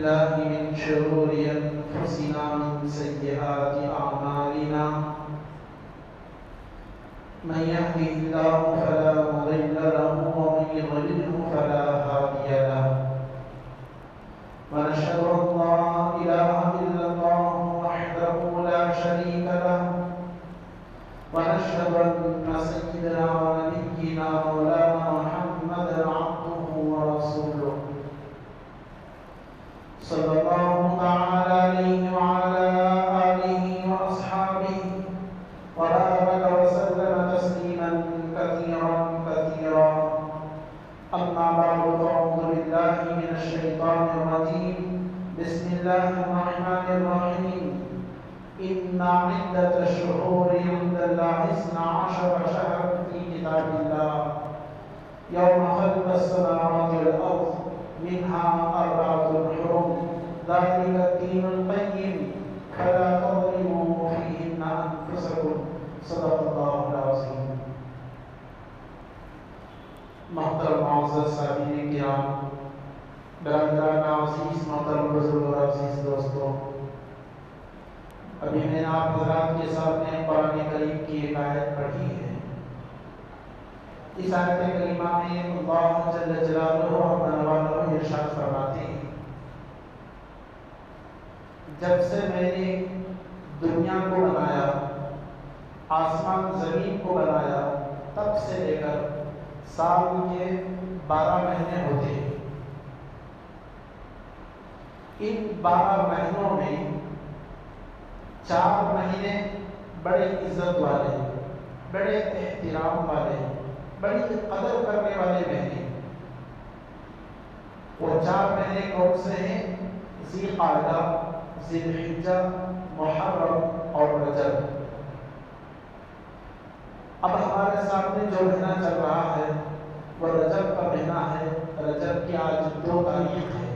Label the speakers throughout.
Speaker 1: بالله من شرور أنفسنا من سيئات أعمالنا من يهده الله فلا مضل له ومن يضلله فلا هادي له ونشهد أن لا إله إلا الله وحده لا شريك له ونشهد أن سيدنا ونبينا مولانا محمدا عبده ورسوله صلى الله تعالى عليه وعلى آله وأصحابه وبارك وسلم تسليما كثيرا كثيرا أما بعد فأعوذ بالله من الشيطان الرجيم بسم الله الرحمن الرحيم إن عدة الشهور عند الله 12 شهرا في كتاب الله يوم خلق السماوات والأرض منها 4 حرم ذلك الدين القيم فلا تظلموا فيهن أنفسكم صدق الله العظيم. محترم معزز سامعین کرام، برادران عزیز، محترم بزرگ اور عزیز دوستوں، ابھی میں نے آپ حضرات کے سامنے قرآن کریم کی ایک آیت پڑھی ہے. اس آیت کریمہ میں اللہ جل جلالہ و ارشاد فرماتے ہیں، جب سے میں نے دنیا کو بنایا، آسمان زمین کو بنایا، تب سے لے کر سال کے 12 مہینے ہوتے ہیں. ان 12 مہینوں میں 4 مہینے بڑے عزت والے، بڑے احترام والے، بڑی قدر کرنے والے مہینے. وہ 4 مہینے کون سے ہیں؟ ذی قعدہ، ذی الحجہ، محرم اور رجب. اب ہمارے سامنے جو مہینہ چل رہا ہے وہ رجب کا مہینہ ہے. رجب کی آج 2 تاریخ ہے.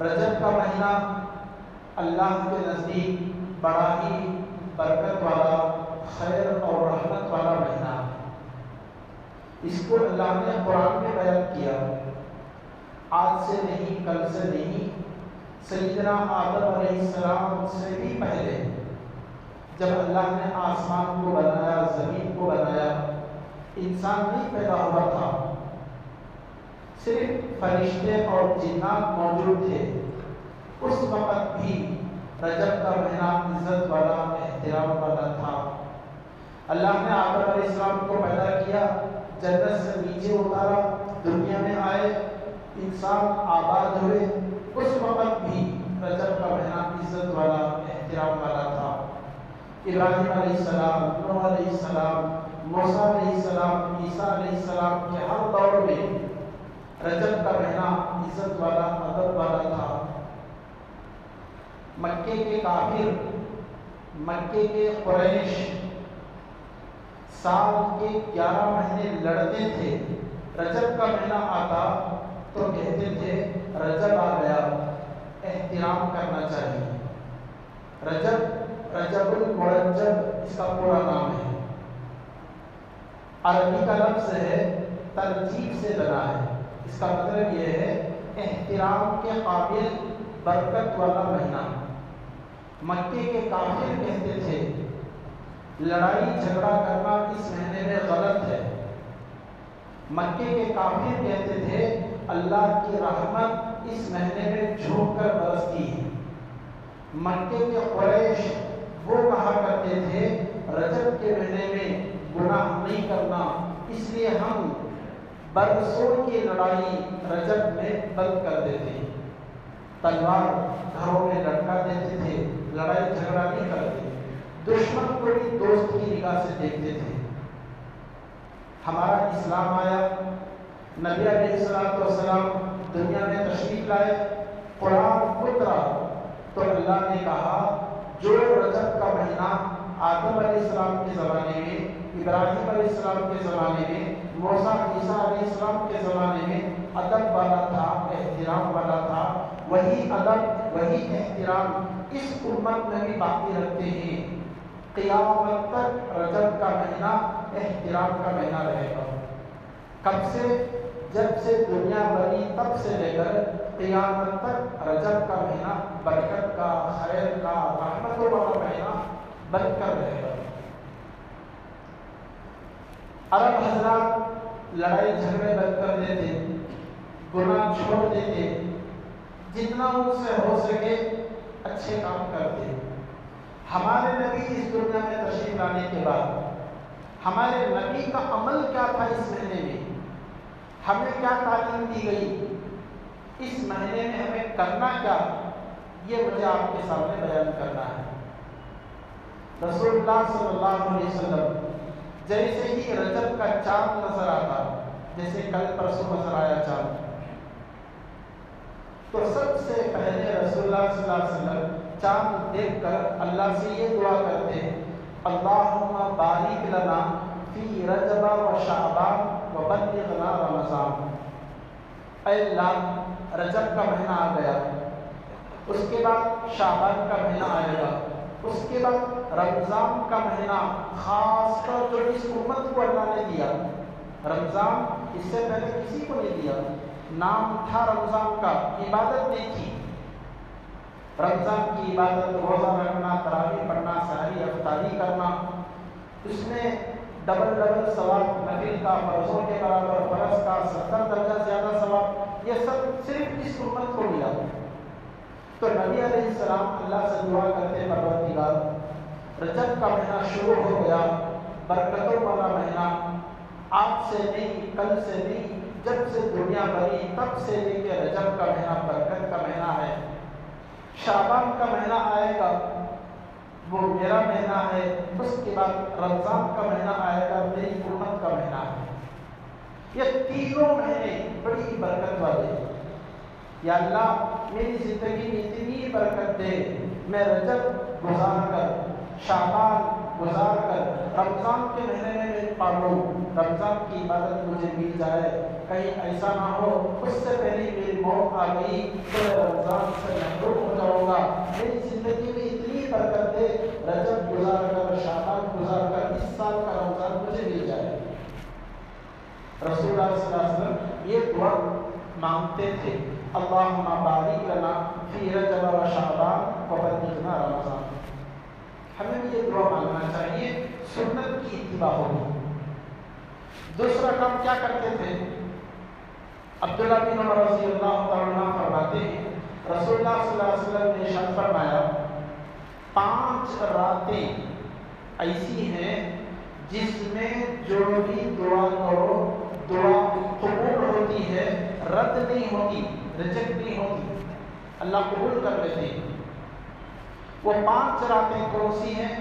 Speaker 1: رجب کا مہینہ اللہ کے نزدیک بڑا ہی برکت والا، خیر اور رحمت والا مہینہ. اس کو اللہ نے قرآن میں بیان کیا. آج سے نہیں، کل سے نہیں، سیدنا آدم علیہ السلام سے بھی پہلے جب اللہ نے آسمان کو بنایا، زمین کو بنایا، انسان نہیں پیدا ہوا تھا، صرف فرشتے اور جنات موجود تھے. اس وقت بھی رجب کا مہینہ عزت والا، احترام والا تھا. اللہ نے آدم علیہ السلام کو پیدا کیا، جنت سے نیچے اتارا، دنیا میں آئے، انسان آباد ہوئے. اس وقت بھی رجب کا مہینہ عزت والا، احترام والا تھا. ابراہیم علیہ السلام، نوح علیہ السلام، موسیٰ علیہ السلام، عیسیٰ علیہ السلام کے ہر دور میں رجب کا مہینہ عزت والا، ادب والا تھا. مکے کے کافر، مکے کے قریش سال کے 11 مہینے لڑتے تھے. رجب کا مہینہ آتا تو کہتے تھے رجب آ گیا، احترام کرنا چاہیے. رجب المرجب اس کا پورا نام ہے. عربی کا لفظ ہے، ترتیب سے بنا ہے. اس کا مطلب یہ ہے احترام کے قابل، برکت والا مہینہ. مکے کے کافر کہتے تھے لڑائی جھگڑا کرنا اس مہینے میں غلط ہے. مکے کے کافر کہتے تھے اللہ کی رحمت اس مہینے میں جھوم کر برستی ہے. مکے کے قریش وہ کہا کرتے تھے رجب کے مہینے میں گناہ نہیں کرنا، اس لیے ہم برسوں کی لڑائی رجب میں بند کر دیتے ہیں. تلوار گھروں میں لٹکا دیتے تھے، لڑائی جھگڑا نہیں کرتے، دشمن کو بھی دوست کی نگاہ سے دیکھتے تھے. ہمارا اسلام آیا، نبی علیہ السلام دنیا میں تشریف لائے، قرآن اترا تو اللہ نے کہا جو رجب کا مہینہ آدم علیہ السلام کے زمانے میں، ابراہیم علیہ السلام کے زمانے میں، موسیٰ عیسیٰ علیہ السلام کے زمانے میں ادب والا تھا، احترام والا تھا، وہی ادب، وہی احترام اس امت میں بھی باقی رکھتے ہیں. قیامت تک رجب کا مہینہ احترام کا مہینہ رہے گا. کب سے؟ جب سے دنیا بنی تب سے لے کر قیامت تک رجب کا مہینہ برکت کا، خیر کا، رحمتوں والا مہینہ بن کر رہے گا۔ عرب حضرات لڑائی جھگڑے بند کر دیتے، گناہ چھوڑ دیتے، جتنا ان سے ہو سکے اچھے کام کرتے۔ ہمارے نبی اس دنیا میں تشریف لانے کے بعد ہمارے نبی کا عمل کیا تھا اس مہینے میں، ہمیں کیا تعلیم دی گئی، اس مہینے میں ہمیں کرنا کیا، یہ مجھے آپ کے سامنے بیان کرنا ہے۔ رسول اللہ صلی اللہ علیہ وسلم جیسے ہی رجب کا چاند نظر آتا، جیسے کل پرسوں نظر آیا چاند، تو سب سے پہلے رسول اللہ صلی اللہ علیہ وسلم چاند دیکھ کر اللہ سے یہ دعا کرتے ہیں، اللہم بارک لنا فی رجب و شعبان و بلغنا رمضان۔ اے اللہ، رجب کا مہینہ آ گیا، اس کے بعد شعبان کا مہینہ آئے گا، اس کے بعد رمضان کا مہینہ، خاص کر جو اس امت کو اللہ نے دیا۔ رمضان اس سے پہلے کسی کو نہیں دیا، نام تھا رمضان کا، عبادت نہیں تھی۔ رمضان کی عبادت روزہ رکھنا، تراویح پڑھنا، سحری افطاری کرنا، اس میں ڈبل ثواب، نفل کا فرضوں کے برابر، فرض کا 70 درجہ زیادہ ثواب، یہ سب صرف اس امت کو ملا۔ تو نبی علیہ السلام اللہ سے دعا کرتے، پروردگار رجب کا مہینہ شروع ہو گیا، برکتوں والا مہینہ، آج سے نہیں، کل سے نہیں، جب سے دنیا بنی تب سے لے کے رجب کا مہینہ برکت کا مہینہ ہے۔ شعبان کا مہینہ آئے گا، وہ میرا مہینہ ہے، اس کے بعد رمضان کا مہینہ آئے گا، میری امت کا مہینہ ہے۔ یہ تینوں مہینے بڑی برکت والے ہیں۔ یا اللہ میری زندگی میں اتنی برکت دے، میں رجب گزار کر، شعبان گزار کر، رمضان کے مہینے میں پالوں، رمضان کی عبادت مجھے مل جائے، کہیں ایسا نہ ہو اس سے پہلے میری موت آ گئی تو میں رمضان سے محروم ہو جاؤں گا۔ میری زندگی میں اتنی برکت دے، رجب گزار کر، شعبان گزار کر، اس سال کا رمضان مجھے مل جائے۔ رسول اللہ صلی اللہ علیہ وسلم یہ دعا مانگتے تھے، اللہم بارک لنا فی رجب و شعبان و بلغنا رمضان۔ ہمیں بھی یہ دعا مانگنا چاہیے، سنت کی اتباع ہوگی۔ دوسرا کام کیا کرتے تھے؟ عبداللہ بن عمر رضی اللہ تعالیٰ عنہ فرماتے ہیں، رسول اللہ صلی اللہ علیہ وسلم نے ارشاد فرمایا، 5 راتیں ایسی ہیں جس میں جو بھی دعا کرو دعا قبول ہوتی ہے، رد نہیں ہوتی، ریجیکٹ نہیں ہوتی، اللہ قبول کر لیتے ہیں۔ وہ 5 راتیں کون سی ہیں؟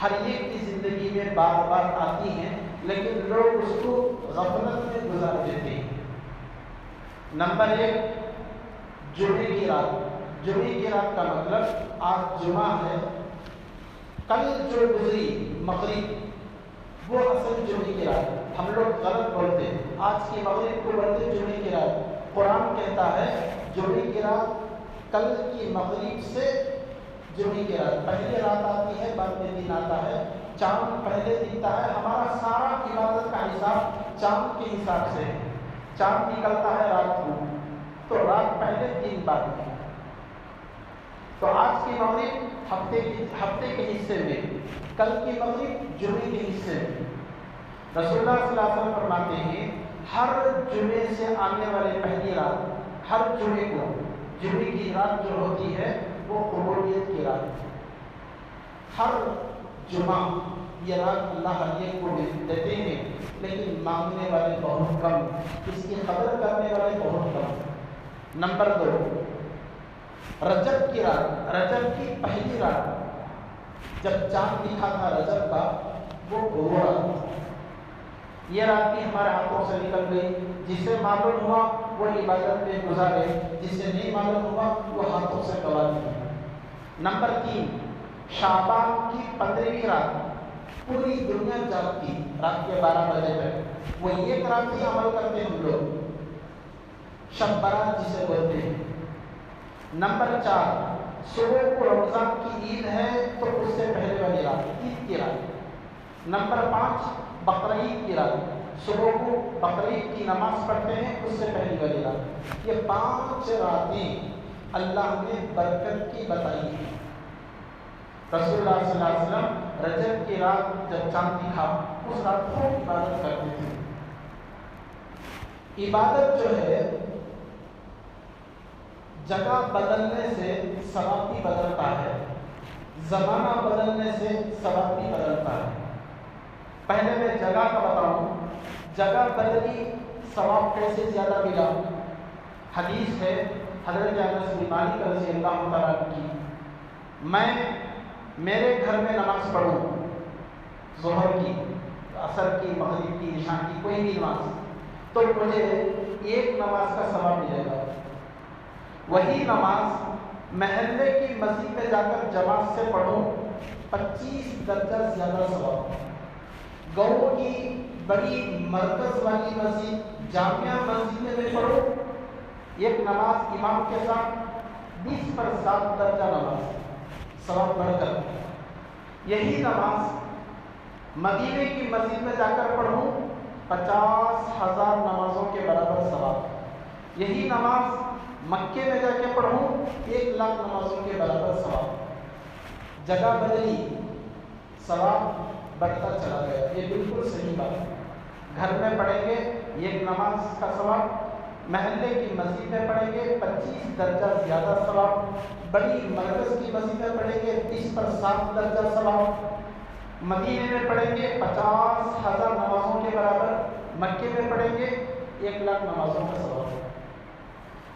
Speaker 1: ہر ایک کی زندگی میں بار بار آتی ہیں، لیکن لوگ اس کو غفلت میں گزار دیتے ہیں۔ نمبر 1، جمعے کی رات۔ جمعے کی رات کا مطلب آج جمعہ ہے، کل جو گزری مغرب وہ اصل جمعے کی رات، ہم لوگ غلط بولتے ہیں، آج کی مغرب کو بولتے جمعے کی رات۔ قرآن کہتا ہے جمعے کی رات کل کی مغرب سے جمعے کی رات، پہلے رات آتی ہے، بعد میں دن آتا ہے، چاند پہلے دکھتا ہے، ہمارا سارا عبادت کا حساب چاند کے حساب سے ہے، چاند نکلتا ہے رات کو، تو رات پہلے دن بعد میں۔ تو آج کی مغرب ہفتے کے حصے میں، کل کی مغرب جمعے کے حصے میں۔ رسول اللہ صلی اللہ علیہ وسلم فرماتے ہیں، ہر جمعے سے آنے والے پہلی رات، ہر جمعے کو، جمعے کی رات جو ہوتی ہے وہ قبولیت کی رات، ہر جمعہ یہ رات اللہ ہر ایک کو دیتے ہیں، لیکن مانگنے والے بہت کم، اس کی قدر کرنے والے بہت کم۔ نمبر 2، رجب کی رات، رجب کی پہلی رات جب چاند دکھا تھا رجب کا، وہ رات، یہ رات بھی ہمارے ہاتھوں سے نکل گئی، جسے معلوم ہوا وہ عبادت میں گزارے، جسے نہیں معلوم ہوا وہ ہاتھوں سے گوا دی۔ نمبر 3، شعبان کی 15ویں رات، پوری دنیا جاگتی رات کے 12 بجے تک، وہ ایک رات ہی عمل کرتے ہیں ہم لوگ، شب برات جسے بولتے ہیں۔ نمبر 4، صبح کو رمضان کی عید ہے تو اس سے پہلے والی رات، عید کی رات۔ نمبر 5، بقرعید کی رات، صبح کو بقرعید کی نماز پڑھتے ہیں، اس سے پہلی والی رات۔ یہ 5 راتیں اللہ نے برکت کی بتائی ہیں۔ رسول اللہ صلی اللہ علیہ وسلم رجب کی رات جب چاند دکھا اس رات کو عبادت کرتے تھے۔ عبادت جو ہے جگہ بدلنے سے ثواب بھی بدلتا ہے، زمانہ بدلنے سے ثواب بھی بدلتا ہے۔ پہلے میں جگہ کا بتاؤں، جگہ بدلی ثواب کیسے زیادہ ملا؟ حدیث ہے حضرت انس بن مالک رضی اللہ تعالیٰ کی، میں میرے گھر میں نماز پڑھوں، ظہر کی، عصر کی، مغرب کی، عشاء کی، کوئی بھی نماز، تو مجھے 1 نماز کا ثواب ملے گا۔ وہی نماز محلے کی مسجد میں جا کر جماعت سے پڑھوں، 25 درجہ زیادہ ثواب۔ گاؤں کی بڑی مرکز والی مسجد، جامعہ مسجد میں پڑھوں، 1 نماز امام کے ساتھ 20 پر 7 درجہ نماز ثواب بڑھ کر۔ یہی نماز مدینے کی مسجد میں جا کر پڑھوں، 50,000 نمازوں کے برابر ثواب۔ یہی نماز مکے میں جا کے پڑھوں، 1,00,000 نمازوں کے برابر ثواب۔ جگہ بدلی، ثواب بڑھتا چلا گیا، یہ بالکل صحیح بات ہے۔ گھر میں پڑھیں گے 1 نماز کا ثواب، محلے کی مسجد میں پڑھیں گے 25 درجہ زیادہ ثواب، بڑی مرکز کی مسجد میں پڑھیں گے 20 پر 7 درجہ ثواب، مدینے میں پڑھیں گے 50,000 نمازوں کے برابر، مکے میں پڑھیں گے 1,00,000 نمازوں کا ثواب۔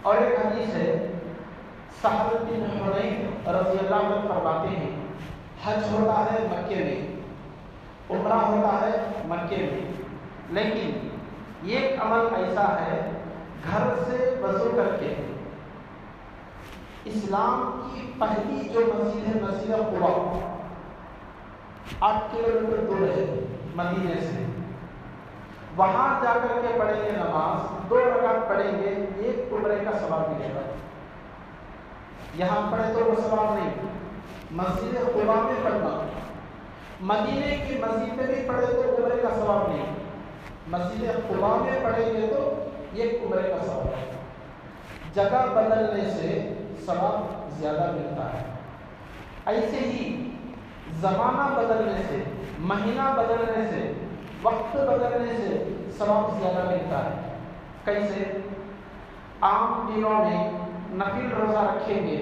Speaker 1: اور ایک حدیث ہے سہل بن حنیف رضی اللہ عنہ فرماتے ہیں، حج ہوتا ہے مکے میں، عمرہ ہوتا ہے مکے میں، لیکن ایک عمل ایسا ہے گھر سے وضو کر کے اسلام کی پہلی جو مسجد ہے مسجد قباء، 8 کلومیٹر دور ہے مدینے سے، وہاں جا کر کے پڑھیں گے نماز، 2 رکعت پڑھیں گے، 1 عمرے کا ثواب ملے گا۔ یہاں پڑھے تو وہ ثواب نہیں، مسجد قباء میں پڑھنا، مدینے کی مسجد میں بھی پڑھے تو عمرے کا ثواب نہیں، مسجد قباء میں پڑھیں گے تو 1 عمرے کا ثواب ہے۔ جگہ بدلنے سے ثواب زیادہ ملتا ہے۔ ایسے ہی زمانہ بدلنے سے، مہینہ بدلنے سے، وقت بدلنے سے ثواب زیادہ ملتا ہے۔ کیسے؟ عام دنوں میں نفل روزہ رکھیں گے،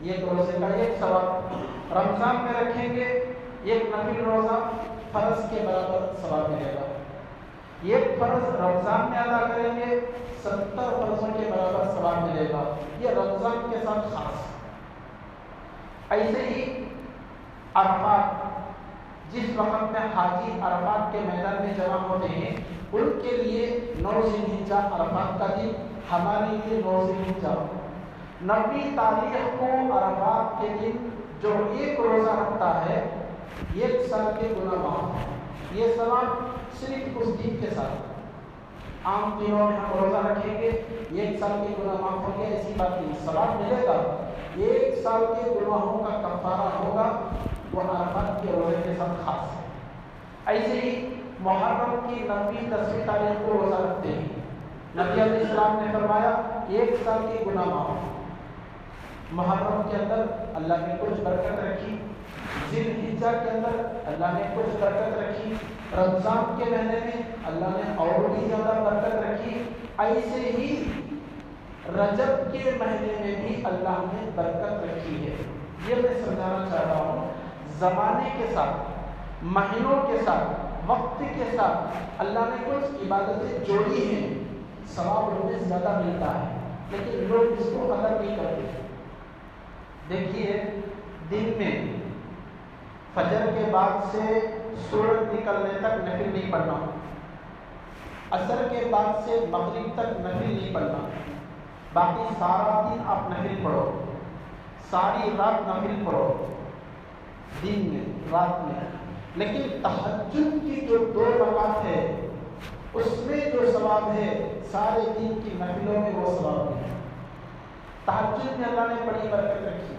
Speaker 1: 1 روزے کا 1 ثواب، رمضان میں رکھیں گے 1 نفل روزہ، فرض کے برابر ثواب ملے گا۔ 1 فرض رمضان میں ادا کریں گے 70 فرضوں کے برابر ثواب ملے گا، یہ رمضان کے ساتھ خاص۔ ایسے ہی عرفات، جس وقت میں حاجی عرفات کے میدان میں جمع ہوتے ہیں، ان کے لیے 9 ذی الحجہ عرفات کا دن، ہمارے لیے 9 ذی الحجہ، 90 تاریخ کو عرفات کے دن جو 1 روزہ رکھتا ہے 1 سال کے گناہ معاف۔ یہ ثواب صرف اس دن کے ساتھ، عام دنوں میں ہم روزہ رکھیں گے 1 سال کے گناہ معاف ہوں گے، ایسی بات نہیں، ثواب ملے گا، 1 سال کے گناہوں کا کفارہ ہوگا، وہ عرفات کے روزے کے ساتھ خاص ہے۔ ایسے ہی محرم کی 9ویں 10ویں تاریخ کو روزہ رکھتے ہیں، نبی علیہ السلام نے فرمایا 1 سال کے گناہ معاف۔ محرم کے اندر اللہ نے کچھ برکت رکھی، ذی الحجہ کے اندر اللہ نے کچھ برکت رکھی، رمضان کے مہینے میں اللہ نے اور بھی زیادہ برکت رکھی، ایسے ہی رجب کے مہینے میں بھی اللہ نے برکت رکھی ہے۔ یہ میں سمجھانا چاہ رہا ہوں، زمانے کے ساتھ، مہینوں کے ساتھ، وقت کے ساتھ اللہ نے کچھ عبادتیں جوڑی ہیں، ثواب ان میں زیادہ ملتا ہے، لیکن لوگ اس کو قدر نہیں کرتے۔ دیکھیے دن میں فجر کے بعد سے سورج نکلنے تک نفل نہیں پڑھنا، عصر کے بعد سے مغرب تک نفل نہیں پڑھنا، باقی سارا دن آپ نفل پڑھو، ساری رات نفل پڑھو، دن میں رات میں، لیکن تہجد کی جو 2 رکعت ہے اس میں جو ثواب ہے سارے دن کی نفلوں میں وہ ثواب ہے۔ تہجد میں اللہ نے بڑی برکت رکھی،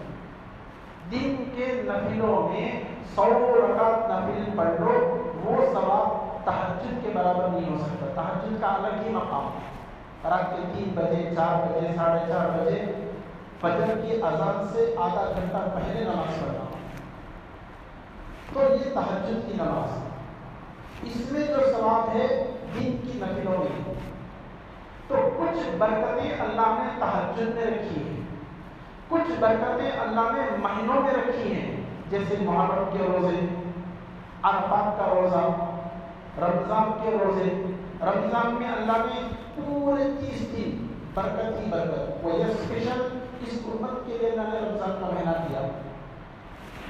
Speaker 1: دن کے نفلوں میں 100 رکعت نفل پڑھ لو، وہ ثواب تہجد کے برابر نہیں ہو سکتا. تہجد کا الگ ہی مقام ہے. رات کے 3 بجے 4 بجے 4:30 بجے فجر کی اذان سے آدھا گھنٹہ پہلے نماز پڑھنا. تو یہ تہجد کی نماز ہے. اس میں جو ثواب ہے دن کی نفلوں میں. تو کچھ برکتیں اللہ نے تہجد میں رکھی ہیں, کچھ برکتیں اللہ نے مہینوں میں رکھی ہیں, جیسے محرم کے روزے, عرفات کا روزہ, رمضان کے روزے. رمضان میں اللہ نے پورے 30 دن برکت ہی برکت. وہ یہ اسپیشل اس امت کے لیے اللہ نے رمضان کا مہینہ دیا.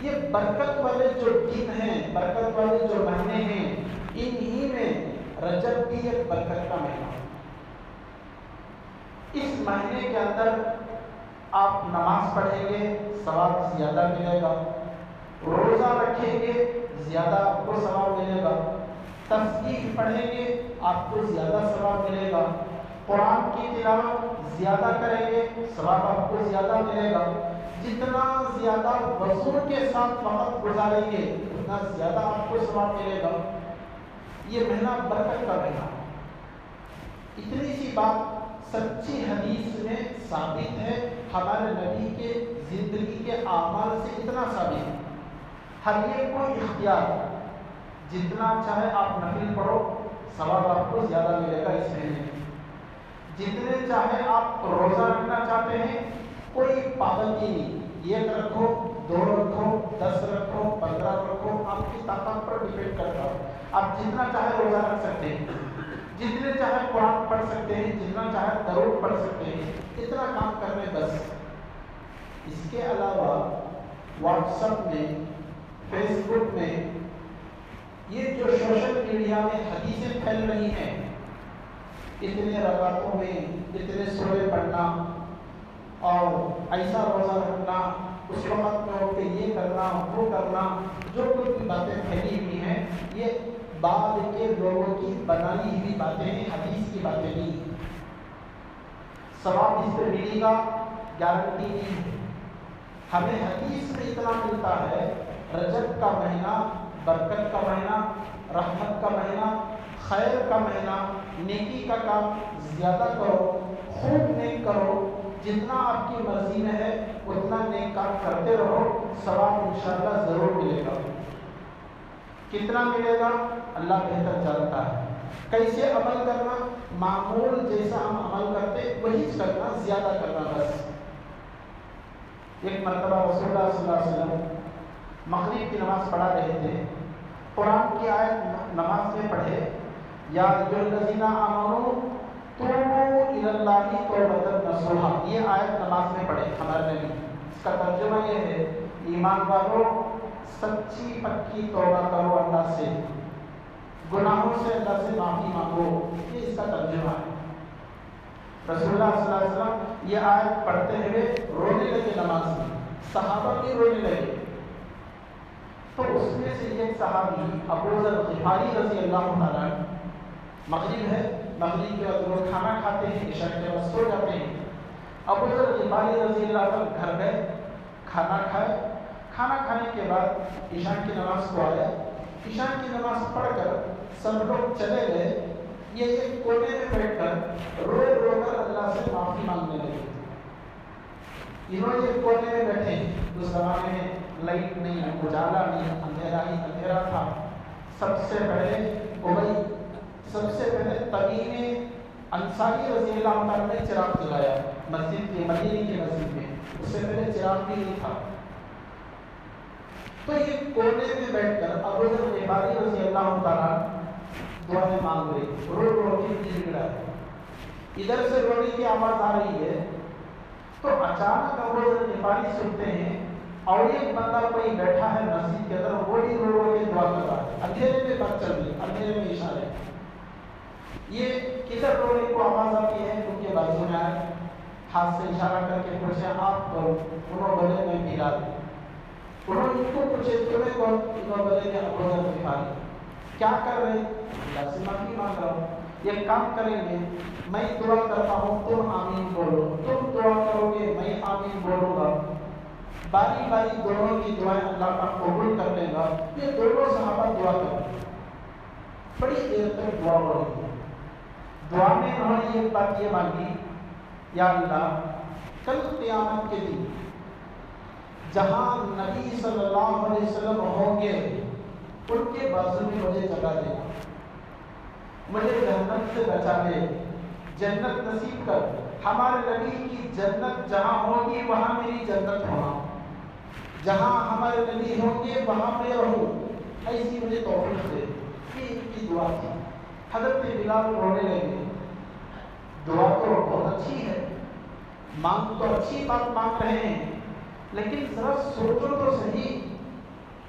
Speaker 1: یہ برکت والے جو دن ہیں, برکت والے جو مہینے ہیں, انہی میں رجب بھی ایک برکت کا مہینہ. اس مہینے کے اندر آپ نماز پڑھیں گے ثواب زیادہ ملے گا, روزہ رکھیں گے زیادہ آپ کو ثواب ملے گا, تسبیح پڑھیں گے آپ کو زیادہ ثواب ملے گا, قرآن کی تلاوت زیادہ کریں گے ثواب آپ کو زیادہ ملے گا. جتنا زیادہ وضو کے ساتھ وقت گزاریں گے اتنا زیادہ آپ کو ثواب ملے گا. یہ مہینہ برکت کا مہینہ. اتنی سی بات سچی حدیث میں ثابت ہے, ہمارے نبی کے زندگی کے اعمال سے اتنا ثابت ہے. ہر ایک کو اختیار, جتنا چاہے آپ نفل پڑھو ثواب آپ کو زیادہ ملے گا اس مہینے میں. جتنے چاہے آپ روزہ رکھنا چاہتے ہیں کوئی پابندی نہیں, 1 رکھو 2 رکھو 10 رکھو 15 رکھو, آپ کی طاقت پر ڈپینڈ کرتا ہے. آپ جتنا چاہے روزہ رکھ سکتے ہیں, جتنے چاہے قرآن پڑھ سکتے ہیں, جتنا چاہے درود پڑھ سکتے ہیں, اتنا کام کرنے بس. اس کے علاوہ واٹس ایپ میں, فیس بک میں یہ جو سوشل میڈیا میں حدیثیں پھیل رہی ہیں, اتنے رکعتوں میں اتنے سورے پڑھنا اور ایسا روزہ رکھنا, اس وقت میں ہو کہ یہ کرنا وہ کرنا, جو کچھ بھی باتیں پھیلی ہوئی ہیں یہ بعد کے لوگوں کی بنائی ہوئی باتیں ہیں, حدیث کی باتیں نہیں. ثواب اس پہ ملے گا گارنٹی نہیں ہے. ہمیں حدیث میں اتنا ملتا ہے, رجب کا مہینہ برکت کا مہینہ, رحمت کا مہینہ, خیر کا مہینہ, نیکی کا کام زیادہ کرو, خوب نیک کرو, جتنا آپ کی مرضی میں ہے اتنا نیک کام کرتے رہو, ثواب انشاءاللہ ضرور ملے گا. کتنا ملے گا اللہ بہتر جانتا ہے. کیسے عمل کرنا, معمول جیسا ہم عمل کرتے وہی کرنا, زیادہ کرنا بس. ایک مرتبہ رسول اللہ صلی اللہ علیہ وسلم مغرب کی نماز پڑھا رہے تھے, قرآن کی آیت نماز میں پڑھے, یا ایھا الذین آمنوا توبوا الی اللہ توبۃ نصوحا. یہ آیت نماز میں پڑھے ہمارے نبی. اس کا ترجمہ یہ ہے, ایمان والوں سچی پکی توبہ کرو اللہ سے, گناہوں سے اللہ سے معافی مانگو. یہ اس کا ترجمہ ہے. رسول اللہ صلی اللہ علیہ وسلم یہ آیت پڑھتے ہوئے رونے لگے نماز میں, صحابہ بھی رونے لگے. تو اس میں سے ایک صحابی ابو ذر غفاری رضی اللہ تعالیٰ, مغرب ہے, مغرب کے وقت لوگ کھانا کھاتے ہیں, عشاء کے وقت سو جاتے ہیں. ابو ذر غفاری رضی اللہ تعالیٰ گھر گئے, کھانا کھائے, کھانا کھانے کے بعد عشاء کی نماز کو آیا. عشاء کی نماز پڑھ کر سب لوگ چلے گئے. یہ ایک کونے میں بیٹھ کر رو رو کر اللہ سے معافی مانگنے لگے. انہوں ایک کونے میں بیٹھے, اس زمانے میں لائٹ نہیں, اجالا نہیں, اندھیرا ہی اندھیرا تھا. سب سے پہلے تمیم انصاری رضی اللہ عنہ نے چراغ جلایا مسجد کے, مدینے کی مسجد میں. اس سے پہلے چراغ بھی نہیں تھا. تو یہ کونے میں بیٹھ کر ابو ذر غفاری رضی اللہ تعالیٰ دعائیں مانگ رہے, رو رو کے گر گڑا ہے. ادھر سے رونے کی آواز آ رہی ہے, تو اچانک ابو ذر غفاری سنتے ہیں اور ایک بندہ کوئی بیٹھا ہے مسجد کے اندر, وہ بھی رو رو کے دعا کر رہا ہے. اندھیرے میں بات چل رہی, اندھیرے میں اشارے. یہ کدھر رونے کو آواز آتی ہے, کیونکہ بازو میں آئے, ہاتھ سے اشارہ کر کے پوچھے آپ کرو. انہوں بولے میں بلال. انہوں ان کو پوچھے تمہیں کون, انہوں بولے کہ ابو ذر غفاری. کیا کر رہے, اللہ سے معافی مانگ رہا ہوں. یہ کام کریں گے, میں دعا کرتا ہوں تم آمین بولو, تم دعا کرو گے میں آمین بولوں گا. باری باری دونوں کی دعائیں اللہ کا قبول کر لے گا. یہ دونوں صحابہ دعا کریں. بڑی دیر تک دعا ہو رہی ہے. دعا میں انہوں نے ایک بات یہ مانگی، یا اللہ کل قیامت کے دن جہاں نبی صلی اللہ علیہ وسلم ہوں گے ان کے بازو میں مجھے جگہ دینا، مجھے جہنم سے بچا لے، جنت نصیب کر. ہمارے نبی کی جنت جہاں ہوگی وہاں میری جنت ہونا، جہاں ہمارے نبی ہوں گے وہاں میں رہوں، ایسی مجھے توفیق دے. یہ ان کی دعا تھی. حضرت بلال رونے لگے. دعا تو بہت اچھی ہے، مانگ تو اچھی بات مانگ رہے ہیں، لیکن ذرا سوچو تو صحیح،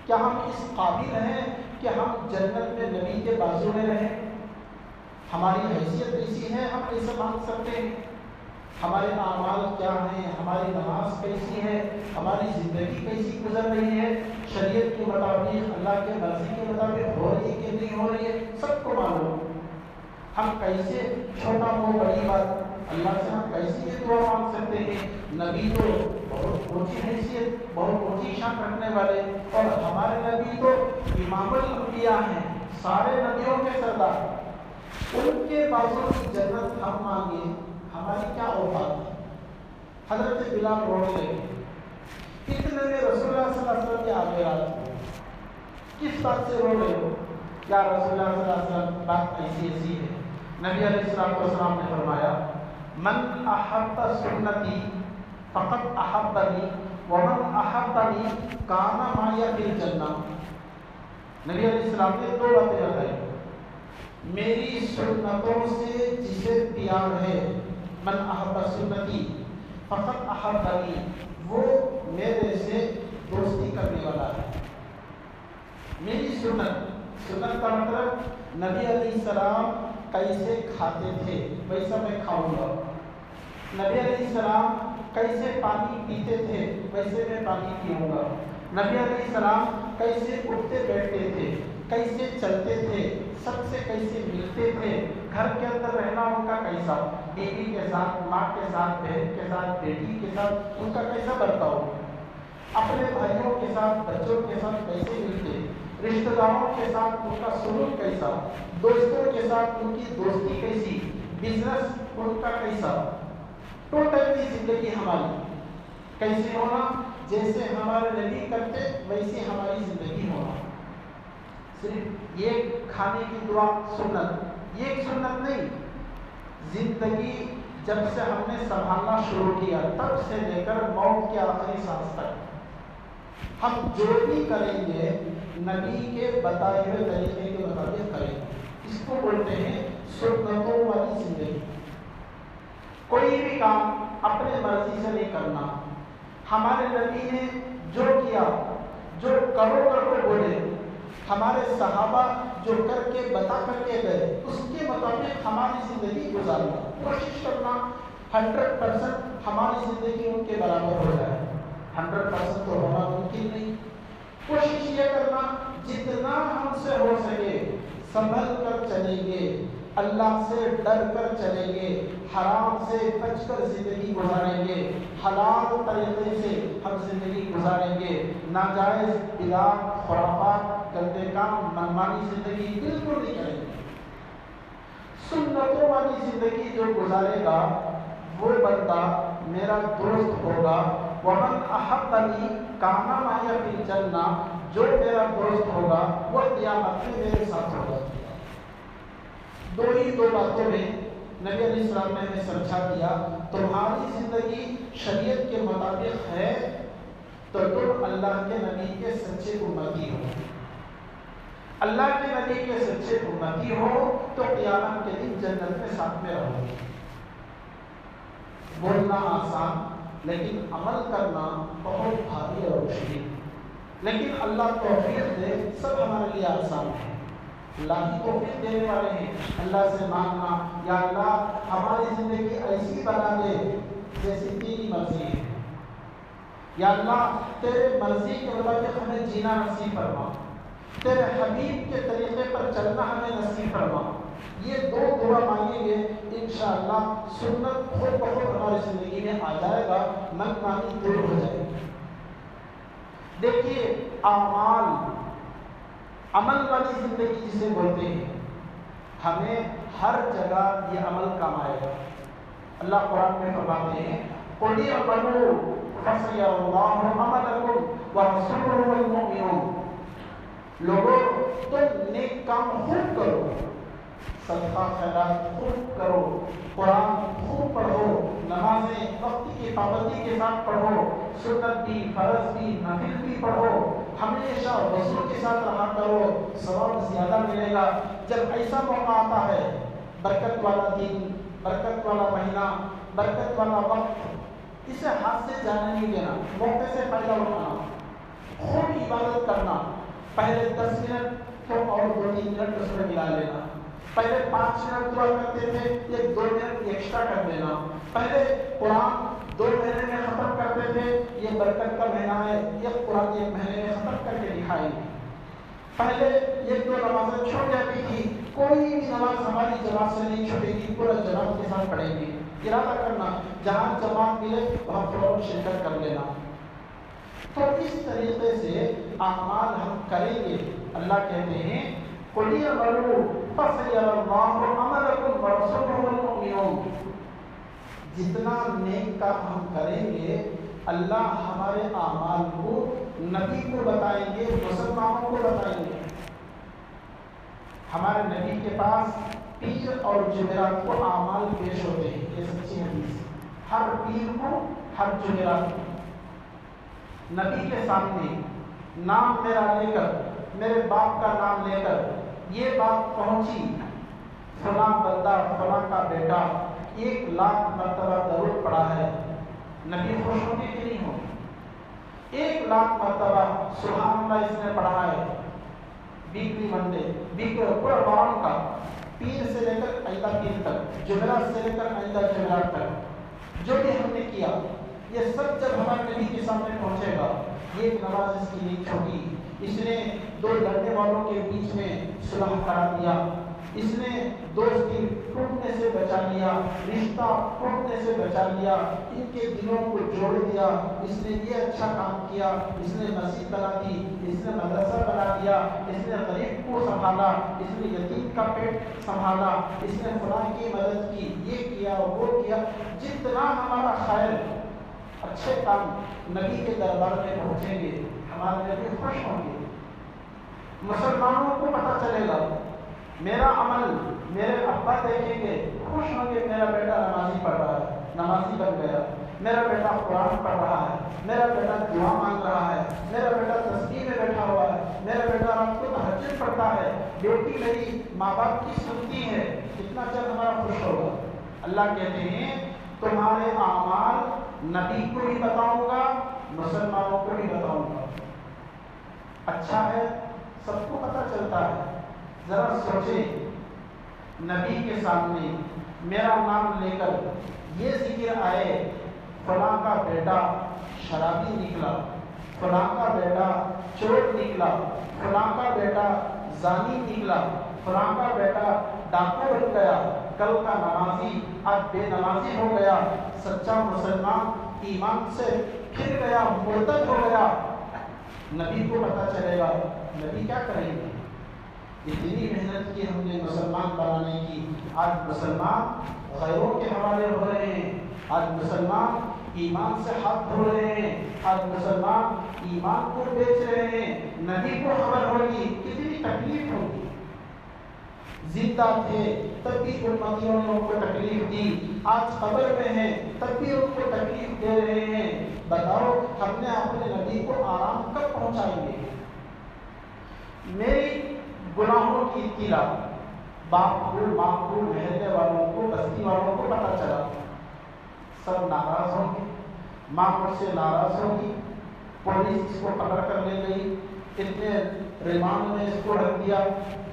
Speaker 1: کیا ہم اس قابل ہیں کہ ہم جنت میں نبی کے بازو میں رہیں؟ ہماری حیثیت ایسی ہے ہم ایسے مانگ سکتے ہیں؟ ہمارے اعمال کیا ہیں؟ ہماری نماز کیسی ہے؟ ہماری زندگی کیسی گزر رہی ہے؟ شریعت کے مطابق، اللہ کے مرضی کے مطابق ہو رہی ہے کہ نہیں ہو رہی ہے؟ سب کو معلوم. ہم کیسے چھوٹا ہو بڑی بات اللہ سے ہم کیسے یہ دعا مانگ سکتے ہیں؟ نبی تو بہت اونچی حیثیت، بہت اونچی شان رکھنے والے، اور ہمارے نبی تو امام الانبیاء ہیں، سارے نبیوں کے سردار. ان کے بازو کی جنت ہم مانگے، ہماری کیا اوقات ہے؟ حضرت بلال رونے لگے. اتنے میں رسول اللہ صلی اللہ علیہ وسلم کے آگے رات، کس بات سے رو رہے ہو؟ یا رسول اللہ صلی اللہ علیہ وسلم بات ایسی ایسی ہے. نبی علیہ السلام نے فرمایا من احب سنتی فقط احبنی ومن احبنی کان معی فی الجنہ. نبی علیہ السلام نے دو باتیں بتائی. میری سنتوں سے جسے پیار ہے، من احب سنتی فقط احبنی، وہ میرے سے دوستی کرنے والا ہے. میری سنت کا مطلب نبی علیہ السلام کیسے کھاتے تھے ویسا میں کھاؤں گا. نبی علیہ السلام کیسے پانی پیتے تھے ویسے میں پانی پیوں گا. نبی علیہ السلام کیسے اٹھتے بیٹھتے تھے، کیسے چلتے تھے، سب سے کیسے ملتے تھے، گھر کے اندر رہنا ان کا کیسا، بیوی کے ساتھ، ماں کے ساتھ، بہن کے ساتھ، بیٹی کے ساتھ ان کا کیسا برتاؤ، اپنے بھائیوں کے ساتھ، بچوں کے ساتھ کیسے ملتے، رشتہ داروں کے ساتھ ان کا سلوک کیسا، دوستوں کے ساتھ ان کی دوستی کیسی، بزنس ان کا کیسا. ٹوٹل کی زندگی ہماری کیسے ہونا؟ جیسے ہمارے نبی کرتے ویسے ہماری زندگی ہونا. صرف یہ کھانے کی دعا سنت، یہ ایک سنت نہیں. زندگی جب سے ہم نے سنبھالنا شروع کیا تب سے لے کر موت کے آخری سانس تک ہم جو بھی کریں گے نبی کے بتائے ہوئے طریقے کے مطابق کریں گے. اس کو بولتے ہیں سنتوں والی زندگی. کوئی بھی کام اپنے مرضی سے نہیں کرنا. ہمارے نبی نے جو کیا، جو کرو کر کو بولے، ہمارے صحابہ جو کر کے بتا کر کے گئے اس کے مطابق ہماری زندگی گزارنا. کوشش کرنا 100% ہماری زندگی ان کے برابر ہو جائے. 100% تو ہونا ممکن نہیں. کوشش یہ کرنا جتنا ہم سے ہو سکے سنبھل کر چلیں گے، اللہ سے ڈر کر چلیں گے، حرام سے بچ کر زندگی گزاریں گے، حلال طریقے سے ہم زندگی گزاریں گے. ناجائز بدعات، خرافات، گندے کام، منمانی زندگی بالکل نہیں کریں گے. سنتوں والی زندگی جو گزارے گا وہ بندہ میرا دوست ہوگا. ومن احبنی کان معی فی الجنہ، جو میرا دوست ہوگا وہ قیامت میں میرے ساتھ ہوگا. دو باتوں میں نبی علیہ السلام نے ہمیں سمجھا دیا تمہاری زندگی شریعت کے مطابق ہے تو تم اللہ کے نبی کے سچے امتی ہو. اللہ کے نبی کے سچے امتی ہو تو قیامت کے دن جنت میں ساتھ میں رہو. بولنا آسان لیکن عمل کرنا بہت بھاری اور مشکل. لیکن اللہ توفیق دے، سب ہمارے لیے آسان ہے. اللہ کی توفیق دینے والے ہیں. اللہ سے مانگنا یا اللہ ہماری زندگی ایسی بنا دے جیسی تیری مرضی ہے. یا اللہ تیرے مرضی کے مطابق ہمیں جینا نصیب فرما، تیرے حبیب کے طریقے پر چلنا ہمیں نصیب فرما. یہ دو دعا مانگیں گے انشاءاللہ سنت خود بخود ہماری زندگی میں آ جائے گا، من مانی دور ہو جائے گی. دیکھیے اعمال، عمل والی زندگی جسے بولتے ہیں، ہمیں ہر جگہ یہ عمل کام آئے گا۔ اللہ قرآن میں فرماتے ہیں قُلْ اعْمَلُوا فَسَيَرَى اللَّهُ عَمَلَكُمْ وَرَسُولُهُ وَالْمُؤْمِنُونَ، لوگوں تم نیک کام خوب کرو، صدقہ خیرات خوب کرو، قرآن خوب پڑھو، نمازیں وقت کی پابندی کے ساتھ پڑھو، سنت بھی فرض بھی نفل بھی پڑھو، ہمیشہ وضو کے ساتھ رہا کرو، ثواب زیادہ ملے گا۔ جب ایسا موقع آتا ہے، برکت والا دن، برکت والا مہینہ، برکت والا وقت، اسے ہاتھ سے جانے نہیں دینا، موقع سے فائدہ اٹھانا، خوب عبادت کرنا، پہلے 10 منٹ تو اور 2-3 منٹ اس میں ملا لینا، پہلے 5 منٹ دعا کرتے تھے، یہ 2 منٹ ایکسٹرا کر دینا، پہلے قرآن 2 مہینے میں ختم کرتے تھے، یہ برکت کا مہینہ ہے، یہ قرآن 1 مہینے میں ختم کر کے دکھائیں گے۔ پہلے 1-2 نمازیں چھوٹ جاتی تھی، کوئی بھی نماز ہماری جماعت سے نہیں چھوٹے گی، پورا جماعت کے ساتھ پڑھیں گے۔ ارادہ کرنا، جہاں جماعت ملے وہاں فوراً شرکت کر لینا۔ تو اس طریقے سے اعمال ہم کریں گے۔ اللہ کہتے ہیں قُلْ اعْمَلُوا فَسَيَرَى اللَّهُ عَمَلَكُمْ وَرَسُولُهُ وَالْمُؤْمِنُونَ، جتنا نیک کام ہم کریں گے اللہ ہمارے اعمال کو نبی کو بتائیں گے، مسلمانوں کو بتائیں گے۔ ہمارے نبی کے پاس پیر اور جمعرات کو اعمال پیش ہوتے ہیں، یہ سچی حدیث ہے۔ ہر پیر کو، ہر جمعرات کو نبی کے سامنے نام میرا لے کر، میرے باپ کا نام لے کر یہ بات پہنچی، فلاں بندہ فلاں کا بیٹا 1 لاکھ مرتبہ درود پڑھا ہے، نبی خوش ہونے کے نہیں ہو، 1 لاکھ مرتبہ سبحان اللہ اس نے پڑھا ہے، ویکلی منڈے پورا باران کا، پیر سے لے کر آئندہ پیر تک، جمعرات سے لے کر آئندہ جمعرات تک، جو بھی ہم نے کیا یہ سب جب ہمارے نبی کے سامنے پہنچے گا، یہ ایک نماز اس کی نہیں چھوٹی، اس نے 2 لڑنے والوں کے بیچ میں صلح کرا دیا، اس نے دوستی ٹوٹنے سے بچا لیا، رشتہ ٹوٹنے سے بچا لیا، ان کے دلوں کو جوڑ دیا، اس نے یہ اچھا کام کیا، اس نے مسجد بنا دی، اس نے مدرسہ بنا دیا، اس نے غریب کو سنبھالا، اس نے یتیم کا پیٹ سنبھالا، اس نے فلاں کی مدد کی، یہ کیا وہ کیا۔ جتنا ہمارا خیر اچھے کام نبی کے دربار میں پہنچیں گے، ہمارے نبی خوش ہوں گے، مسلمانوں کو پتہ چلے گا، میرا عمل میرے ابا دیکھیں گے، خوش ہوں گے، میرا بیٹا نمازی پڑھ رہا ہے، نمازی بن گیا، میرا بیٹا قرآن پڑھ رہا ہے، میرا بیٹا دعا مانگ رہا ہے، میرا بیٹا تسبیح میں بیٹھا ہوا ہے، میرا بیٹا رات کو تہجد پڑھتا ہے، بیٹی میری ماں باپ کی سنتی ہے، کتنا چل ہمارا خوش ہوگا۔ اللہ کہتے ہیں تمہارے اعمال نبی کو بھی بتاؤں گا، مسلمانوں کو بھی بتاؤں گا۔ اچھا ہے، سب کو پتہ چلتا ہے، ذرا سوچیں نبی کے سامنے میرا نام لے کر یہ ذکر آئے، فلاں کا بیٹا شرابی نکلا، فلاں کا بیٹا چور نکلا، فلاں کا بیٹا زانی نکلا، فلاں کا بیٹا ڈاکو بن گیا، کل کا نمازی آج بے نمازی ہو گیا، سچا مسلمان ایمان سے پھر گیا، مرتد ہو گیا۔ نبی کو پتہ چلے گا، نبی کیا کریں گے؟ اتنی محنت کی ہم نے مسلمان بنانے کی، آج مسلمان غیروں کے حوالے ہو رہے ہیں، آج مسلمان ایمان سے ہاتھ دھو رہے ہیں، آج مسلمان ایمان کو بیچ رہے ہیں۔ نبی کو خبر ہوگی کتنی تکلیف ہوگی، زندہ تھے تب بھی امتیوں نے ان کو تکلیف دی، آج قبر میں ہیں تب بھی ان کو تکلیف دے رہے ہیں۔ بتاؤ ہم نے اپنے نبی کو آرام کب پہنچائیں گے؟ میری گناہوں کی اطلاع باپ کو، ماں کو، محلے والوں کو، بستی والوں کو پتہ چلا، سب ناراض ہوں گے، ماں مجھ سے ناراض ہوگی، پولیس اس کو پکڑ کر لے گئی، اتنے ریمانڈ میں اس کو رکھ دیا،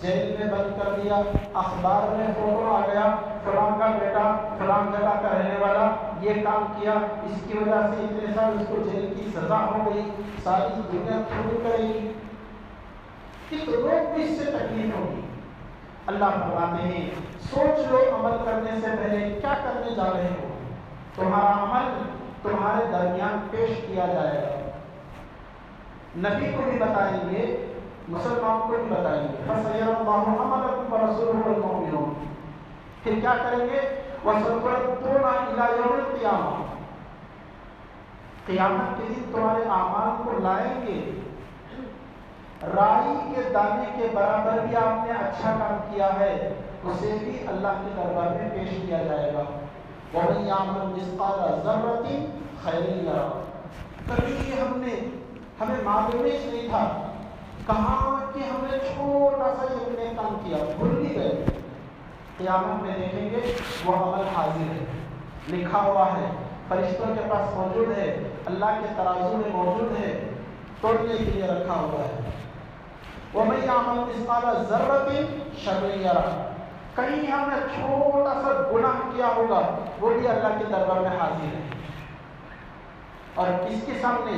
Speaker 1: جیل میں بند کر دیا، اخبار میں فوٹو آ گیا، فلاں کا بیٹا فلاں جگہ کا رہنے والا یہ کام کیا، اس کی وجہ سے اتنے سال اس کو جیل کی سزا ہو گئی، ساری دنیا تھوڑی کرے گی، کتنے لوگ بھی اس سے تکلیف ہوگی۔ اللہ فرماتے ہیں سوچ لو عمل کرنے سے پہلے کیا کرنے جا رہے ہو، تمہارا عمل تمہارے درمیان پیش کیا جائے گا، نبی کو بھی بتائیں گے، مسلمان کو بھی بتائیں گے فَسَيَرَ اللَّهُ عَمَلَكُمْ وَرَسُولُهُ وَالْمُؤْمِنُونَ. پھر کیا کریں گے؟ وَسَتُرَدُّونَ إِلَىٰ يَوْمِ الْقِيَامَةِ. قیامت کے دن تمہارے اعمال کو لائیں گے. رائی کے دانے کے برابر بھی آپ نے اچھا کام کیا ہے اسے بھی اللہ کے دربار میں پیش کیا جائے گا. وَمَن يَعْمَلْ مِثْقَالَ ذَرَّةٍ خَيْرًا يَرَهُ. کبھی ہمیں معلوم ہی نہیں تھا کہاں کہ ہم نے چھوٹا سا یہ کام کیا بھول بھی گئے. قیامت میں دیکھیں گے وہ عمل حاضر ہے, لکھا ہوا ہے, فرشتوں کے پاس موجود ہے, اللہ کے ترازو میں موجود ہے, توڑنے کے لیے رکھا ہوا ہے. وَمَن يَعْمَلْ مِثْقَالَ ذَرَّةٍ شَرًّا يَرَهُ. کہیں ہم نے چھوٹا سا گناہ کیا ہوگا وہ بھی اللہ کے دربار میں حاضر ہے. اور کس کے سامنے؟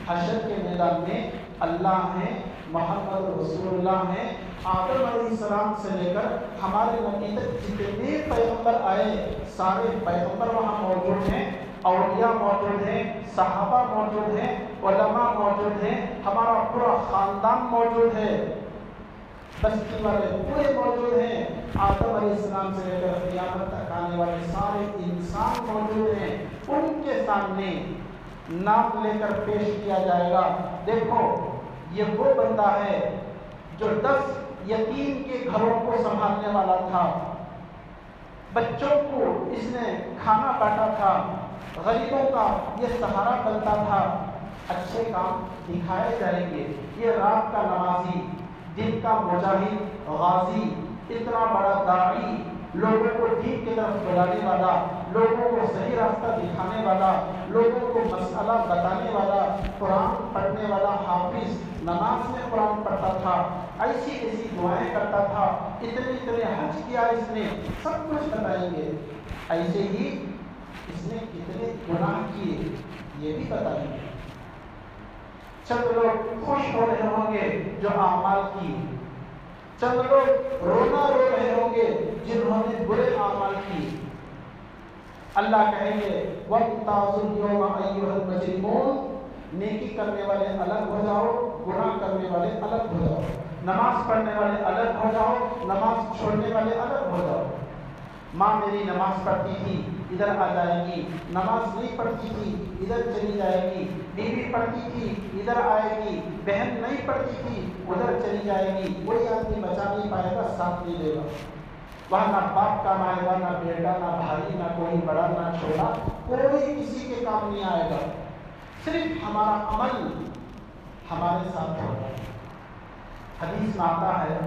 Speaker 1: حشر کے میدان میں اللہ ہے, محمد رسول اللہ ہیں. آدم علیہ السلام سے لے کر ہمارے نبی تک جتنے پیغمبر آئے سارے پیغمبر وہاں موجود ہیں, اولیاء موجود ہیں, صحابہ موجود ہیں, علماء موجود ہیں, ہمارا پورا خاندان موجود ہے, بستی والے پورے موجود ہیں. آدم علیہ السلام سے لے کر قیامت تک آنے والے سارے انسان موجود ہیں. ان کے سامنے نام لے کر پیش کیا جائے گا. دیکھو یہ وہ بندہ ہے جو 10 یتیم کے گھروں کو سنبھالنے والا تھا, بچوں کو اس نے کھانا بانٹا تھا, غریبوں کا یہ سہارا بنتا تھا. اچھے کام دکھائے جائیں گے. یہ رات کا نمازی, دن کا مجاہد, غازی, اتنا بڑا داعی, لوگوں کو دین کی طرف بلانے والا, لوگوں کو صحیح راستہ دکھانے والا, لوگوں کو مسئلہ بتانے والا, قرآن پڑھنے والا حافظ, نماز میں قرآن پڑھتا تھا, ایسی ایسی دعائیں کرتا تھا, اتنے حج کیا اس نے, سب کچھ بتائیں گے. ایسے ہی اس نے کتنے گناہ کیے یہ بھی بتائیں گے. چند لوگ خوش ہو رہے ہوں گے جو اعمال کی, چند لوگ رونا رو رہے ہوں گے جنہوں نے برے اعمال کی. اللہ کہیں گے وَامْتَازُوا الْيَوْمَ أَيُّهَا الْمُجْرِمُونَ. نیکی کرنے والے الگ ہو جاؤ, گناہ کرنے والے الگ ہو جاؤ, نماز پڑھنے والے الگ ہو جاؤ, نماز چھوڑنے والے الگ ہو جاؤ. ماں میری نماز پڑھتی تھی ادھر آ جائے گی, نماز نہیں پڑھتی تھی ادھر چلی جائے گی, بیوی پڑھتی تھی ادھر آئے گی, بہن نہیں پڑھتی تھی ادھر چلی جائے گی. کوئی آدمی بچا نہیں پائے گا, ساتھ نہیں دے گا. وہاں نہ باپ کام آئے گا, نہ بیٹا, نہ بھائی, نہ کوئی بڑا, نہ چھوٹا, کوئی کسی کے کام نہیں آئے گا. صرف ہمارا عمل ہمارے ساتھ ہوگا. حدیث میں آتا ہے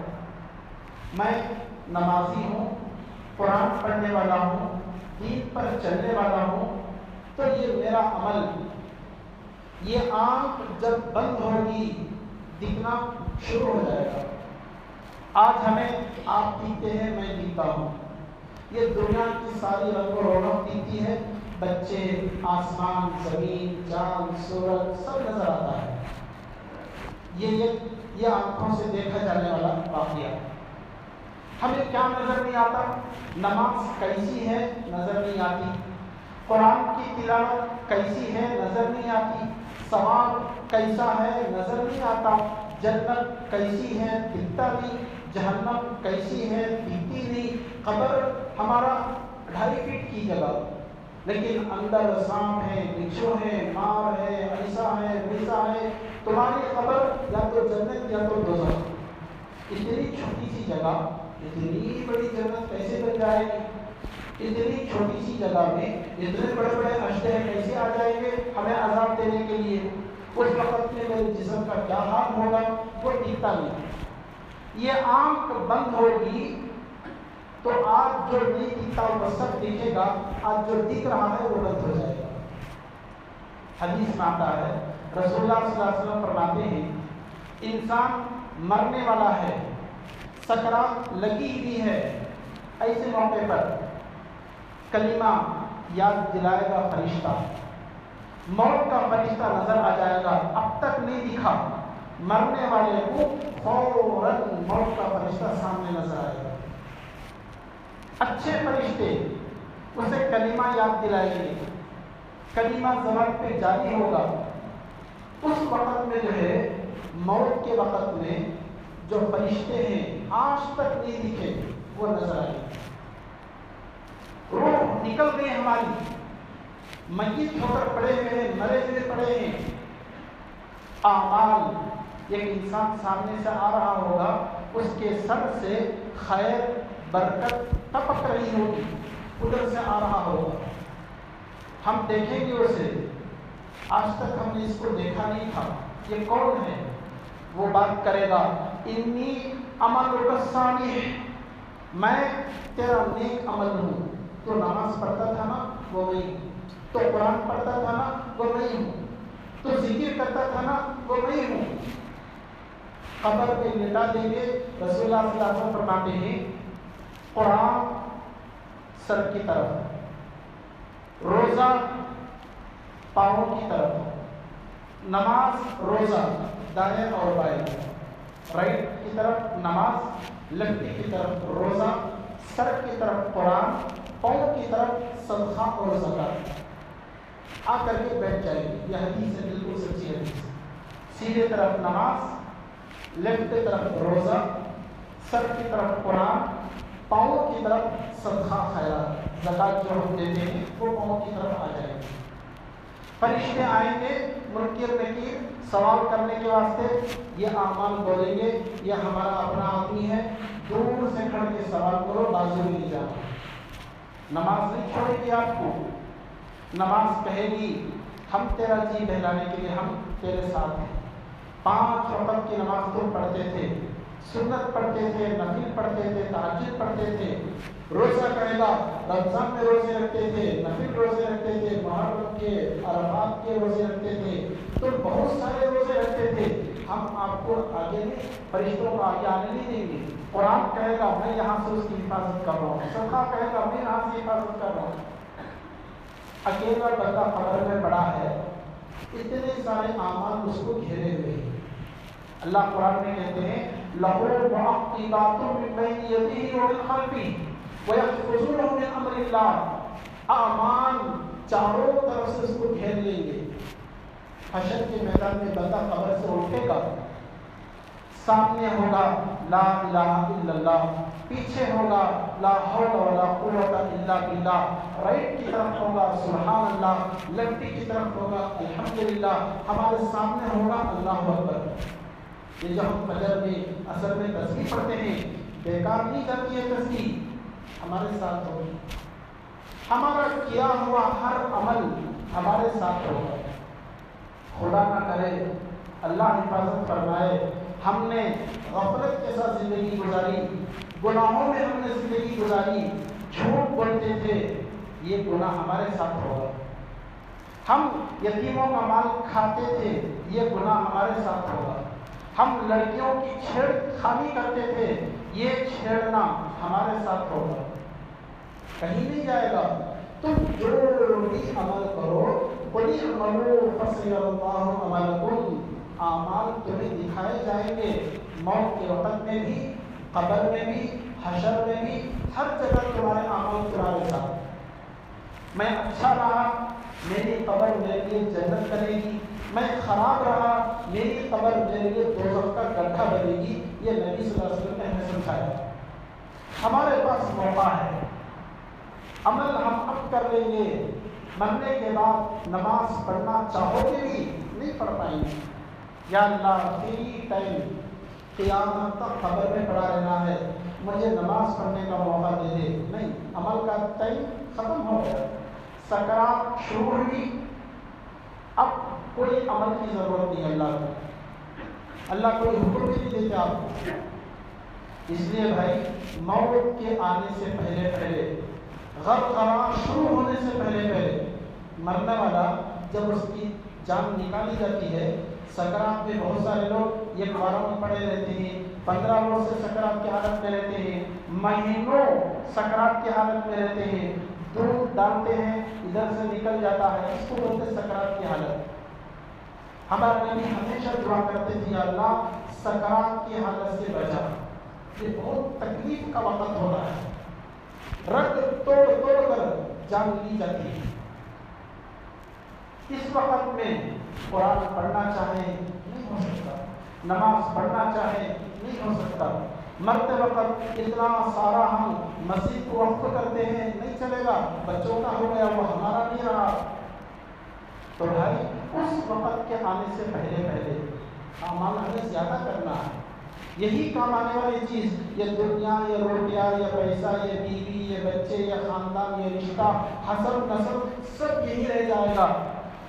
Speaker 1: میں نمازی ہوں, قرآن پڑھنے والا ہوں, دین پر چلنے والا ہوں, تو یہ میرا عمل, یہ آنکھ جب بند ہوگی دکھنا شروع ہو جائے گا. آج ہمیں آپ دیکھتے ہیں, میں دیکھتا ہوں, یہ دنیا کی ساری رنگ و رونق دیکھتی ہے, بچے, آسمان, زمین, چاند, سورج سب نظر آتا ہے. یہ آنکھوں سے دیکھا جانے والا واقعہ. ہمیں کیا نظر نہیں آتا؟ نماز کیسی ہے نظر نہیں آتی, قرآن کی تلاوت کیسی ہے نظر نہیں آتی, ثواب کیسا ہے نظر نہیں آتا, جنت کیسی ہے دکھتا نہیں, جہنم کیسی ہے دکھتی نہیں. قبر ہمارا 2.5 فٹ کی جگہ, لیکن اندر سانپ ہے, بچھو ہے, مار ہے, ایسا ہے ویسا ہے. تمہاری قبر یا تو جنت یا تو دوزخ. اتنی چھوٹی سی جگہ اتنی بڑی جنت کیسے بن جائے گی؟ اتنی چھوٹی سی جگہ میں اتنے بڑے بڑے اشتہے کیسے آ جائیں گے ہمیں عذاب دینے کے لیے؟ اس وقت میں میرے جسم کا کیا حال ہوگا وہ دکھتا نہیں. یہ آنکھ بند ہوگی تو آج جو نہیں دکھتا وہ سب دکھے گا, آج جو دکھ رہا ہے وہ بند ہو جائے گا. حدیث میں آتا ہے, رسول اللہ صلی اللہ علیہ وسلم فرماتے ہیں انسان مرنے والا ہے, سکرات لگی ہوئی ہے, ایسے موقع پر کلمہ یاد دلائے گا فرشتہ, موت کا فرشتہ نظر آ جائے گا, اب تک نہیں دکھا, مرنے والے کو فوراً موت کا فرشتہ سامنے نظر آئے گا. اچھے فرشتے اسے کلمہ یاد دلائیں گے, کلمہ زبان پہ جاری ہوگا. اس وقت میں جو ہے موت کے وقت میں جو فرشتے ہیں آج تک نہیں دکھے وہ نظر آئے. روح نکل گئی ہماری، میت ہو کر پڑے ہوئے ہیں، مرے ہوئے پڑے ہیں. اعمال ایک انسان سامنے سے آ رہا ہوگا، اس کے سر سے خیر برکت ٹپک رہی ہوگی، ادھر سے آ رہا ہوگا، ہم دیکھیں گے اسے. آج تک ہم نے اس کو دیکھا نہیں تھا، یہ کون ہے؟ وہ بات کرے گا انی عملک الصالح، میں تیرا نیک عمل ہوں. تو نماز پڑھتا تھا نا، وہ میں ہوں. تو قرآن پڑھتا تھا نا، وہ میں ہوں. تو ذکر کرتا تھا نا، وہ میں ہوں. قبر میں لٹا دیں گے. رسول اللہ صلی اللہ علیہ وسلم فرماتے ہیں قرآن سر کی طرف، روزہ پاؤں کی طرف، نماز روزہ دائیں اور بائیں، رائٹ کی طرف نماز، لٹی کی طرف روزہ، سر کی طرف قرآن، پاؤں کی طرف صدقہ اور زکات. آ کر کے بیٹھ جائے گی. یہ حدیث ہے، بالکل سچی حدیث. سیدھے طرف نماز، لیفٹ طرف روزہ، سر کی طرف قرآن، پاؤں کی طرف صدقہ خیرات. زکات جو ہم دیتے ہیں وہ پاؤں کی طرف آ جائے گی. فرشتے آئیں گے منکر نکیر سوال کرنے کے واسطے. یہ اعمال بولیں گے یہ ہمارا اپنا آدمی ہے، دور سے کھڑ کے سوال کرو، بازو نہیں جانا. نماز نہیں چھوڑے گی آپ کو. نماز کہے گی ہم تیرا جی بہلانے کے لیے ہم تیرے ساتھ ہیں. 5 وقت کی نماز تم پڑھتے تھے، سنت پڑھتے تھے، نفل پڑھتے تھے، تہجد پڑھتے تھے. روزہ کہے گا رمضان میں روزے رکھتے تھے، نفل روزے رکھتے تھے، محرم کے عرفات کے روزے رکھتے تھے، تم بہت سارے روزے رکھتے تھے. ہم آپ کو آگے میں فرشتوں کو آگے آنے نہیں دیں گے. قرآن کہے گا میں یہاں سے اس کی حفاظت کر رہا ہوں. صدقہ کہے گا میں یہاں سے حفاظت کر رہا ہوں. اکیلا بندہ قبر میں پڑا ہے، اتنے سارے اعمال اس کو گھیرے ہوئے ہیں. اللہ قرآن میں کہتے ہیں لَهُ مُعَقِّبَاتٌ مِّن بَيْنِ يَدَيْهِ وَمِنْ خَلْفِهِ وَيَحْفَظُونَهُ مِنْ أَمْرِ اللَّهِ. اعمال چاروں طرف سے اس کو گھیر لیں گے. حشر کے میدان میں بندہ قبر سے اٹھے گا، سامنے ہوگا لا الہ الا اللہ، پیچھے ہوگا لا حول ولا قوت الا باللہ، رائٹ کی طرف ہوگا سبحان اللہ، لیفٹ کی طرف ہوگا الحمدللہ، ہمارے سامنے ہوگا اللہ اکبر. یہ جو ہم فجر میں عصر میں تسبیح پڑھتے ہیں بیکار نہیں جاتی ہے تسبیح، ہمارے ساتھ ہوگی. ہمارا کیا ہوا ہر عمل ہمارے ساتھ ہوگا. خدا نہ کرے، اللہ حفاظت فرمائے، ہم نے غفلت کے ساتھ زندگی گزاری، گناہوں میں ہم نے زندگی گزاری، جھوٹ بولتے تھے، یہ گناہ ہمارے ساتھ ہوگا. ہم یتیموں کا مال کھاتے تھے، یہ گناہ ہمارے ساتھ ہوگا. ہم لڑکیوں کی چھیڑ خانی کرتے تھے، یہ چھیڑنا ہمارے ساتھ ہوگا. کہیں نہیں جائے گا. تم جو بھی عمل کرو قُلِ اعْمَلُوا فَسَيَرَى اللَّهُ عَمَلَكُمْ، اعمال تمہیں دکھائے جائیں گے. موت کے وقت میں بھی، قبر میں بھی، حشر میں بھی، ہر جگہ تمہارے اعمال تمہارے ساتھ. میں اچھا رہا میری قبر میرے لیے جنت بنے گی، میں خراب رہا میری قبر میرے لیے دوزخ کا گڈھا بنے گی. یہ نبی صلی اللہ علیہ وسلم نے ہمیں سمجھایا. ہمارے پاس موقع ہے، عمل ہم اب کر لیں گے. مرنے کے بعد نماز پڑھنا چاہو گے بھی نہیں پڑھ پائیں گے. یا اللہ تیری ٹائم قیامت تک قبر میں پڑا رہنا ہے، مجھے نماز پڑھنے کا موقع دے دے. نہیں، عمل کا ٹائم ختم ہو گیا، سکرات شروع ہوئی، اب کوئی عمل کی ضرورت نہیں. اللہ کو اللہ کوئی حکم بھی نہیں دیتے آپ کو. اس لیے بھائی موت کے آنے سے پہلے پہلے، غرغرہ شروع ہونے سے پہلے مرنے والا جب اس کی جان نکالی جاتی ہے، سکرات میں بہت سارے لوگ یہ بارہ میں پڑے رہتے ہیں، 15 روز سے سکرات کی حالت میں رہتے ہیں، مہینوں سکرات کی حالت میں رہتے ہیں، دودھ ڈالتے ہیں ادھر سے نکل جاتا ہے، اس کو بولتے سکرات کی حالت. ہمارے نبی ہمیشہ دعا کرتے تھے اللہ سکرات کی حالت سے بچا. یہ بہت تکلیف کا وقت ہوتا ہے، رگ توڑ توڑ کر جان لی جاتی ہے. اس وقت میں قرآن پڑھنا چاہے نہیں ہو سکتا، نماز پڑھنا چاہے نہیں ہو سکتا۔ مرتے وقت اتنا سارا ہم مسجد کو وقف کرتے ہیں، نہیں چلے گا، بچوں کا ہو گیا وہ ہمارا نہیں رہا۔ تو بھائی اس وقت کے آنے سے پہلے پہلے اعمال ہمیں زیادہ کرنا ہے۔ یہی کام آنے والی چیز، یہ دنیا، یہ روٹیاں، یہ پیسہ، یہ بیوی، یہ بچے، یہ خاندان، یہ رشتہ، حسب نسب، سب یہی رہ جائے گا۔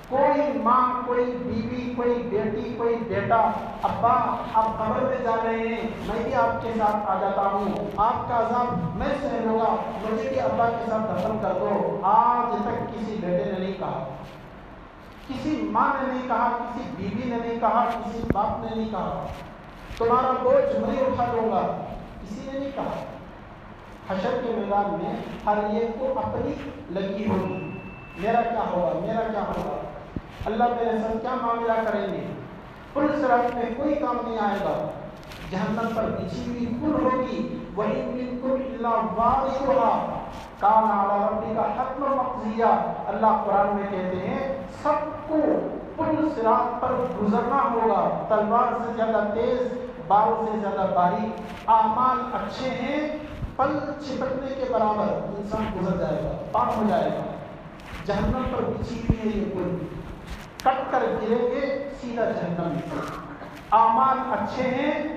Speaker 1: کوئی ماں، کوئی بیوی، کوئی بیٹی، کوئی بیٹا، ابا آپ قبر میں جا رہے ہیں، میں بھی آپ کے ساتھ آ جاتا ہوں، آپ کا عذاب میں سہ لوں گا، مجھے بھی ابا کے ساتھ دفن کر دو۔ آج تک کسی بیٹے نے نہیں کہا، کسی ماں نے نہیں کہا، کسی بیوی نے نہیں کہا، کسی باپ نے نہیں کہا تمہارا بوجھ میں اٹھا لوں گا، کسی نے نہیں کہا۔ حشر کے میدان میں ہر ایک کو اپنی لگی ہوگی، میرا کیا ہوگا، میرا کیا ہوگا، اللہ میرے ساتھ کیا معاملہ کریں گے۔ پل صراط میں کوئی کام نہیں آئے گا، جہنم پر بچھی ہوئی پل ہوگی، وَإِن مِّنكُمْ إِلَّا وَارِدُهَا كَانَ عَلَىٰ رَبِّكَ حَتْمًا مَّقْضِيًّا۔ اللہ قرآن میں کہتے ہیں سب کو پل صراط پر گزرنا ہوگا، تلوار سے زیادہ تیز، بال سے زیادہ باریک۔ اعمال اچھے ہیں، پل چھپکنے کے برابر انسان گزر جائے گا، پار ہو جائے گا۔ جہنم پر بچھی ہوئی ہے یہ پل، کٹ کر گریں گے سیدھا جہنم میں۔ اعمال اچھے ہیں،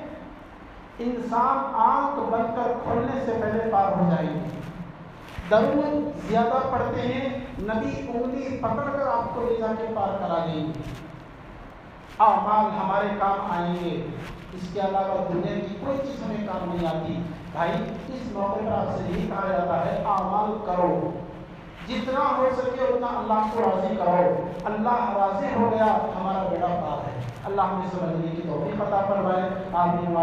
Speaker 1: انسان آنکھ بند کر کھولنے سے پہلے پار ہو جائیں گے۔ درود زیادہ پڑھتے ہیں، نبی انگلی پکڑ کر آپ کو لے جا کے پار کرا دیں گے۔ اعمال ہمارے کام آئیں گے، اس کے علاوہ دنیا کی کوئی چیز ہمیں کام نہیں آتی۔ بھائی اس موقع پر آپ سے یہی کہا جاتا ہے اعمال کرو، جتنا ہو سکے اتنا اللہ کو راضی کرو۔ اللہ راضی ہو گیا ہمارا بیڑا پار ہے۔ اللہ ہمیں سمجھنے کی توفیق عطا فرمائے۔ آمین۔